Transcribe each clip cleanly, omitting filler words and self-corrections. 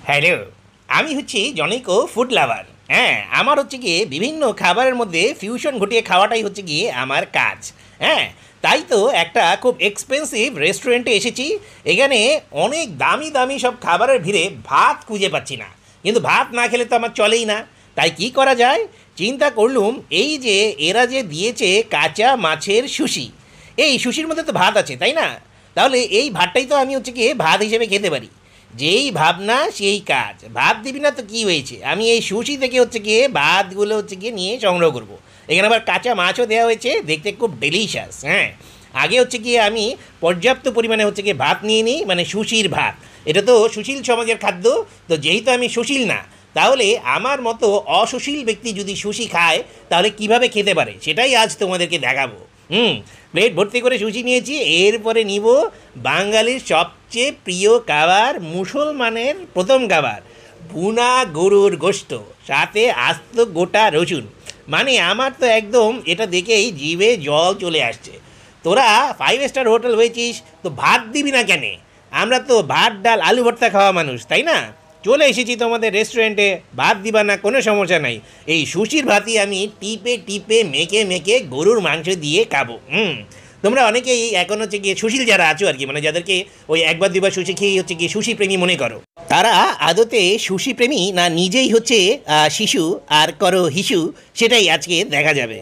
Hello, আমি হচ্ছি জনৈক ফুড লাভার। হ্যাঁ, আমার হচ্ছে গিয়ে বিভিন্ন খাবারের মধ্যে ফিউশন ঘটিয়ে খাওয়াটাই হচ্ছে গিয়ে আমার কাজ। হ্যাঁ, তাই তো একটা খুব এক্সপেন্সিভ রেস্টুরেন্টে এসেছি। এখানে অনেক দামি দামি সব খাবারের ভিড়ে ভাত খুঁজে পাচ্ছি না, কিন্তু ভাত না খেলে তো আমার চলেই না। তাই কি করা যায়, চিন্তা করলুম এই যে এরা যে দিয়েছে কাঁচা মাছের সুশি, এই সুশির মধ্যে তো ভাত আছে তাই না? তাহলে এই ভাতটাই তো আমি হচ্ছে গিয়ে ভাত হিসেবে খেতে পারি। যেই ভাবনা সেই কাজ, ভাত দিবি না তো কী হয়েছে, আমি এই সুশি থেকে হচ্ছে গিয়ে ভাতগুলো হচ্ছে গিয়ে নিয়ে সংগ্রহ করব। এখানে আবার কাঁচা মাছও দেওয়া হয়েছে, দেখতে খুব ডেলিশিয়াস। হ্যাঁ, আগে হচ্ছে গিয়ে আমি পর্যাপ্ত পরিমাণে হচ্ছে গিয়ে ভাত নিয়ে নিই, মানে সুশির ভাত। এটা তো সুশীল সমাজের খাদ্য। তো যেহেতু আমি সুশীল না, তাহলে আমার মতো অসুশীল ব্যক্তি যদি সুশি খায় তাহলে কিভাবে খেতে পারে সেটাই আজ তোমাদেরকে দেখাবো। প্লেট ভর্তি করে সুশি নিয়েছি, এরপরে নিব বাঙালির সবচেয়ে প্রিয় খাবার, মুসলমানের প্রথম খাবার, ভুনা গরুর গোশত, সাথে আস্ত গোটা রসুন। মানে আমার তো একদম এটা দেখেই জিভে জল চলে আসছে। তোরা 5 স্টার হোটেল হয়েছিস, তো ভাত দিবি না কেন? আমরা তো ভাত ডাল আলু ভর্তা খাওয়া মানুষ, তাই না? চলে এসেছি তোমাদের রেস্টুরেন্টে, ভাত দিবা না কোনো সমস্যা নাই। এই সুশির ভাতই আমি টিপে টিপে মেখে মেখে গরুর মাংস দিয়ে খাবো। তোমরা অনেকেই এখন হচ্ছে গিয়ে সুশীল যারা আছো আর কি, মানে যাদেরকে ওই একবার দুবার সুশি খেয়ে হচ্ছে গিয়ে সুশি প্রেমী মনে করো, তারা আদতে সুশি প্রেমী না নিজেই হচ্ছে শিশু আর করো হিসু, সেটাই আজকে দেখা যাবে।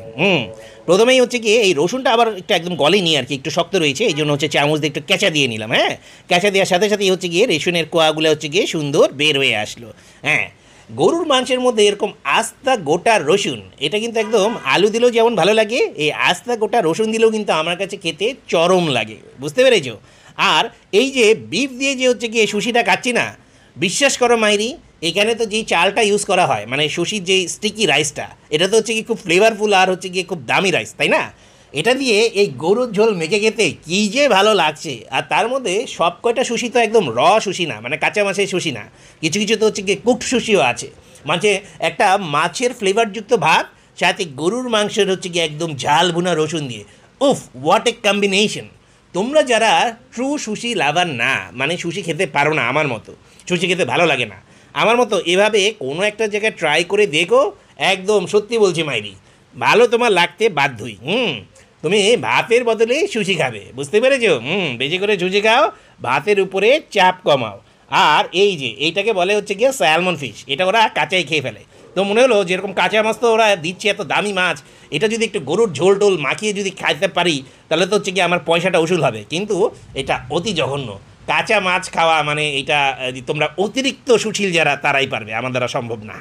প্রথমেই হচ্ছে গিয়ে এই রসুনটা আবার একটু একদম গলেনি আর কি, একটু শক্ত রয়েছে, এই জন্য হচ্ছে চামচ দিয়ে একটু ক্যাঁচা দিয়ে নিলাম। হ্যাঁ, ক্যাঁচা দেওয়ার সাথে সাথেই হচ্ছে গিয়ে রেশনের কোয়াগুলো হচ্ছে গিয়ে সুন্দর বের হয়ে আসলো। হ্যাঁ, গরুর মাংসের মধ্যে এরকম আস্তা গোটা রসুন, এটা কিন্তু একদম আলু দিলেও যেমন ভালো লাগে, এই আস্তা গোটা রসুন দিলেও কিন্তু আমার কাছে খেতে চরম লাগে, বুঝতে পেরেছো? আর এই যে বিফ দিয়ে যে হচ্ছে গিয়ে সুশিটা খাচ্ছি না, বিশ্বাস করো মাইরি, এখানে তো যেই চালটা ইউজ করা হয়, মানে সুশির যেই স্টিকি রাইসটা, এটা তো হচ্ছে কি খুব ফ্লেভারফুল আর হচ্ছে গিয়ে খুব দামি রাইস, তাই না? এটা দিয়ে এই গরুর ঝোল মেখে খেতে কী যে ভালো লাগছে। আর তার মধ্যে সব কয়টা সুশি তো একদম সুশি না, মানে কাঁচা মাছের সুশি না, কিছু কিছু তো হচ্ছে গিয়ে কুকড সুশিও আছে। মানে একটা মাছের ফ্লেভারযুক্ত ভাত, সাথে গরুর মাংসের হচ্ছে গিয়ে একদম ঝাল ভুনা রসুন দিয়ে। উফ, হোয়াট এ কম্বিনেশন! তোমরা যারা ট্রু সুশি লাভার না, মানে সুশি খেতে পারো না আমার মতো, সুশি খেতে ভালো লাগে না আমার মতো, এভাবে কোনো একটা জায়গায় ট্রাই করে দেখো, একদম সত্যি বলছি মাইরি, ভালো তোমার লাগতে বাধ্যই। তুমি ভাতের বদলে সুশি খাবে, বুঝতে পেরেছো? বেশি করে সুশি খাও, ভাতের উপরে চাপ কমাও। আর এই যে এইটাকে বলে হচ্ছে গিয়ে স্যালমন ফিশ, এটা ওরা কাঁচাই খেয়ে ফেলে। তো মনে হলো যেরকম কাঁচা মাছ তো ওরা দিচ্ছে, এত দামি মাছ, এটা যদি একটু গরুর ঝোল টোল মাখিয়ে যদি খাইতে পারি, তাহলে তো হচ্ছে গিয়ে আমার পয়সাটা উসুল হবে। কিন্তু এটা অতি জঘন্য, কাঁচা মাছ খাওয়া মানে এটা তোমরা অতিরিক্ত সুশীল যারা তারাই পারবে, আমার দ্বারা সম্ভব না।